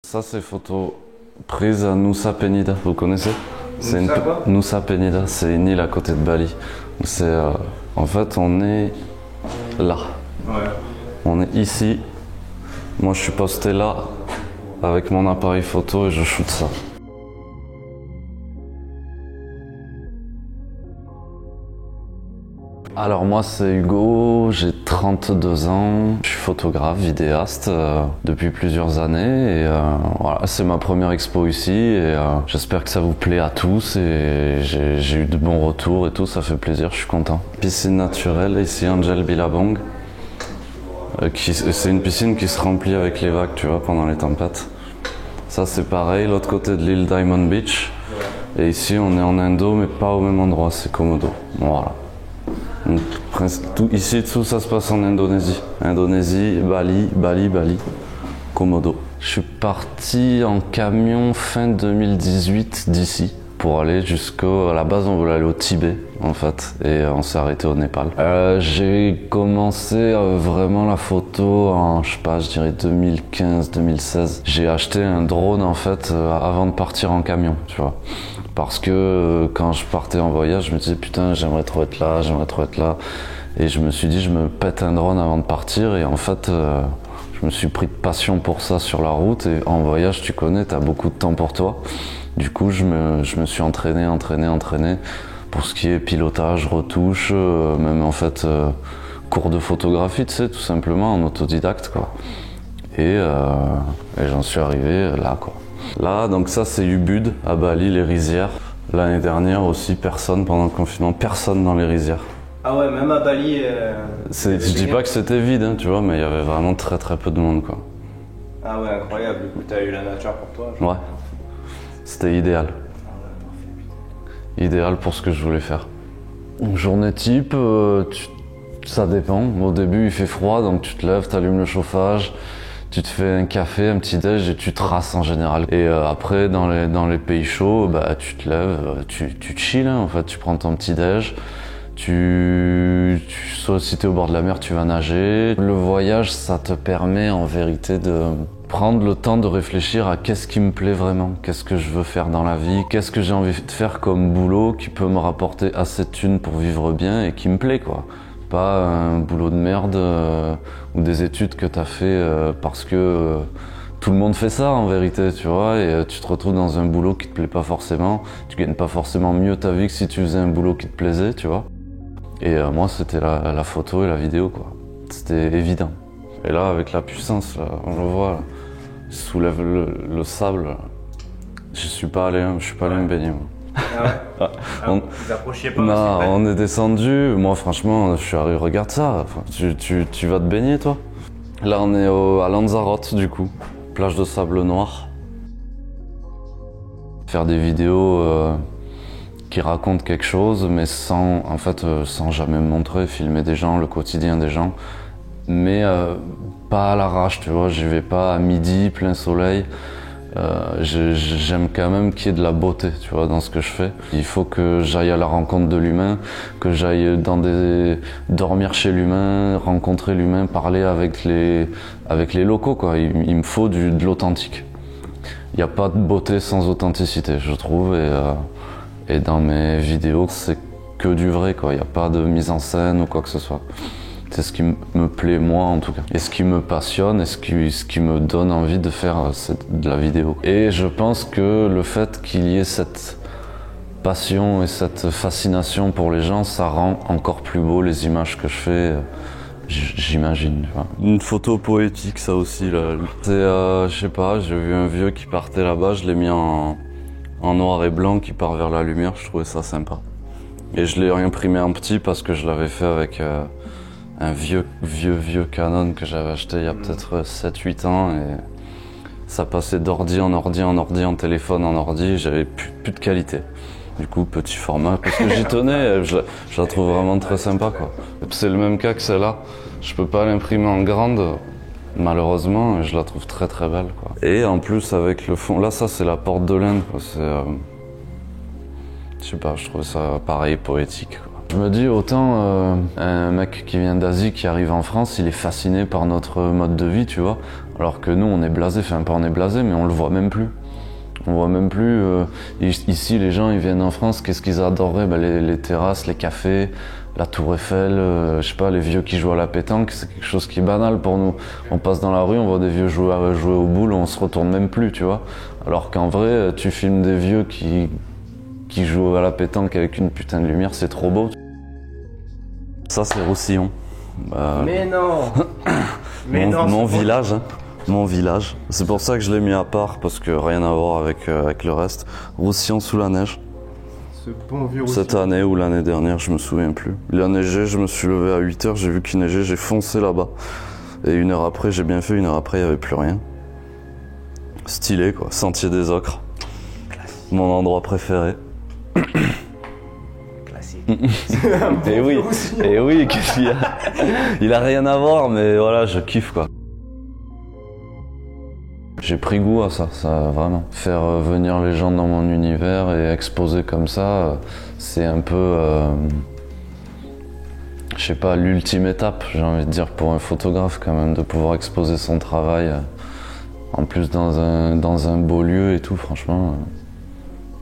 Ça, c'est photo prise à Nusa Penida, vous connaissez? Nusa Penida, c'est une île à côté de Bali. En fait, on est là. Ouais. On est ici. Moi, je suis posté là avec mon appareil photo et je shoot ça. Alors moi c'est Hugo, j'ai 32 ans, je suis photographe, vidéaste depuis plusieurs années et voilà, c'est ma première expo ici et j'espère que ça vous plaît à tous et j'ai eu de bons retours et tout, ça fait plaisir, je suis content. Piscine naturelle ici, Angel Billabong, c'est une piscine qui se remplit avec les vagues, tu vois, pendant les tempêtes. Ça c'est pareil, l'autre côté de l'île Diamond Beach et ici on est en Indo mais pas au même endroit, c'est Komodo, voilà. Ici, tout ça se passe en Indonésie. Indonésie, Bali, Komodo. Je suis parti en camion fin 2018 d'ici pour aller à la base, on voulait aller au Tibet en fait, et on s'est arrêté au Népal. J'ai commencé vraiment la photo en, je sais pas, je dirais 2015-2016. J'ai acheté un drone en fait avant de partir en camion, tu vois. Parce que quand je partais en voyage, je me disais putain, j'aimerais trop être là. Et je me suis dit, je me pète un drone avant de partir. Et en fait, je me suis pris de passion pour ça sur la route. Et en voyage, tu connais, t'as beaucoup de temps pour toi. Du coup, je me suis entraîné pour ce qui est pilotage, retouche, même en fait cours de photographie, tu sais, tout simplement en autodidacte, quoi. Et j'en suis arrivé là, quoi. Là, donc ça c'est Ubud à Bali, les rizières. L'année dernière aussi, personne pendant le confinement, personne dans les rizières. Ah ouais, même à Bali. Je dis pas que c'était vide, hein, tu vois, mais il y avait vraiment très peu de monde, quoi. Ah ouais, incroyable. Du coup, t'as eu la nature pour toi. Ouais, c'était idéal. Idéal pour ce que je voulais faire. Une journée type, ça dépend. Au début, il fait froid, donc tu te lèves, t'allumes le chauffage. Tu te fais un café, un petit déj et tu traces en général. Et après, dans les pays chauds, bah, tu te lèves, tu chill, hein, en fait. Tu prends ton petit déj, soit si t'es au bord de la mer, tu vas nager. Le voyage, ça te permet en vérité de prendre le temps de réfléchir à qu'est-ce qui me plaît vraiment, qu'est-ce que je veux faire dans la vie, qu'est-ce que j'ai envie de faire comme boulot qui peut me rapporter assez de thunes pour vivre bien et qui me plaît, quoi. Pas un boulot de merde ou des études que t'as fait parce que tout le monde fait ça en vérité, tu vois, et tu te retrouves dans un boulot qui te plaît pas forcément, tu gagnes pas forcément mieux ta vie que si tu faisais un boulot qui te plaisait, tu vois. Et moi c'était la photo et la vidéo, quoi. C'était évident. Et là avec la puissance, là, on le voit, là, il soulève le sable. Là. Je suis pas allé me baigner, moi. Ah ouais. Vous approchiez pas? Non, on est descendu. Moi, franchement, je suis arrivé. Regarde ça. Enfin, tu vas te baigner, toi? Là, on est à Lanzarote, du coup, plage de sable noir. Faire des vidéos qui racontent quelque chose, mais sans jamais me montrer, filmer des gens, le quotidien des gens, mais pas à l'arrache, tu vois. J'y vais pas à midi, plein soleil. J'aime quand même qu'il y ait de la beauté, tu vois, dans ce que je fais. Il faut que j'aille à la rencontre de l'humain, que j'aille dormir chez l'humain, rencontrer l'humain, parler avec les locaux, quoi. Il me faut de l'authentique. Il n'y a pas de beauté sans authenticité, je trouve, et dans mes vidéos, c'est que du vrai, quoi. Il n'y a pas de mise en scène ou quoi que ce soit. C'est ce qui me plaît moi en tout cas. Et ce qui me passionne et ce qui me donne envie de faire de la vidéo. Et je pense que le fait qu'il y ait cette passion et cette fascination pour les gens, ça rend encore plus beau les images que je fais, j'imagine. Une photo poétique ça aussi là. C'est, je sais pas, j'ai vu un vieux qui partait là-bas, je l'ai mis en noir et blanc qui part vers la lumière, je trouvais ça sympa. Et je l'ai imprimé en petit parce que je l'avais fait avec un vieux Canon que j'avais acheté il y a peut-être 7-8 ans et ça passait d'ordi en téléphone en ordi, j'avais plus de qualité. Du coup, petit format, parce que j'y tenais, je la trouve vraiment très sympa, quoi. C'est le même cas que celle-là, je peux pas l'imprimer en grande, malheureusement, et je la trouve très belle, quoi. Et en plus avec le fond, là ça c'est la porte de l'Inde, quoi. Je sais pas, je trouve ça pareil, poétique, quoi. Je me dis autant un mec qui vient d'Asie, qui arrive en France, il est fasciné par notre mode de vie, tu vois. Alors que nous, on est blasé, enfin pas on est blasé, mais on le voit même plus. On voit même plus. Ici, les gens, ils viennent en France, qu'est-ce qu'ils adoreraient? Les terrasses, les cafés, la Tour Eiffel, je sais pas, les vieux qui jouent à la pétanque, c'est quelque chose qui est banal pour nous. On passe dans la rue, on voit des vieux jouer aux boules, on se retourne même plus, tu vois. Alors qu'en vrai, tu filmes des vieux qui jouent à la pétanque avec une putain de lumière, c'est trop beau. Ça, c'est Roussillon. Mais non. Mais mon village, hein. Mon village. C'est pour ça que je l'ai mis à part, parce que rien à voir avec le reste. Roussillon sous la neige. Ce bon vieux Roussillon. Cette année ou l'année dernière, je me souviens plus. Il a neigé, je me suis levé à 8h, j'ai vu qu'il neigeait, j'ai foncé là-bas. Et 1 heure après, j'ai bien fait, 1 heure après, il n'y avait plus rien. Stylé quoi, Sentier des Ocres. Classique. Mon endroit préféré. Et oui, qu'est-ce qu'il y a? Il a rien à voir, mais voilà, je kiffe quoi. J'ai pris goût à ça, vraiment. Faire venir les gens dans mon univers et exposer comme ça, c'est un peu, je sais pas, l'ultime étape, j'ai envie de dire, pour un photographe quand même, de pouvoir exposer son travail, en plus dans un beau lieu et tout, franchement,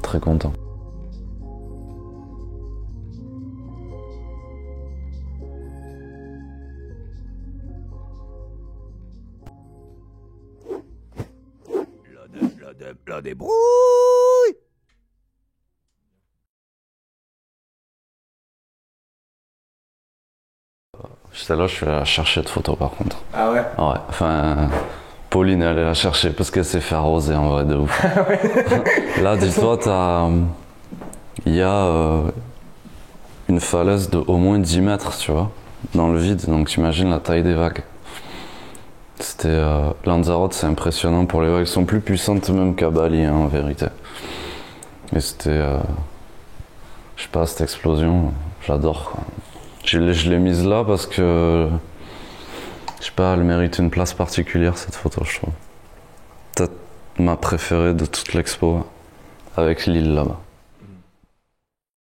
très content. La débrouille. Celle-là, je suis allé la chercher de photos par contre. Ah ouais? Ouais, enfin, Pauline est allée la chercher parce qu'elle s'est fait arroser en vrai de ouf. Là, dis-toi, il y a une falaise de au moins 10 mètres, tu vois, dans le vide, donc tu imagines la taille des vagues. C'était Lanzarote, c'est impressionnant pour les vagues, elles sont plus puissantes même qu'à Bali hein, en vérité. Et c'était, je sais pas, cette explosion, j'adore. Je l'ai mise là parce que, je sais pas, elle mérite une place particulière cette photo, je trouve. Peut-être ma préférée de toute l'expo, avec l'île là-bas.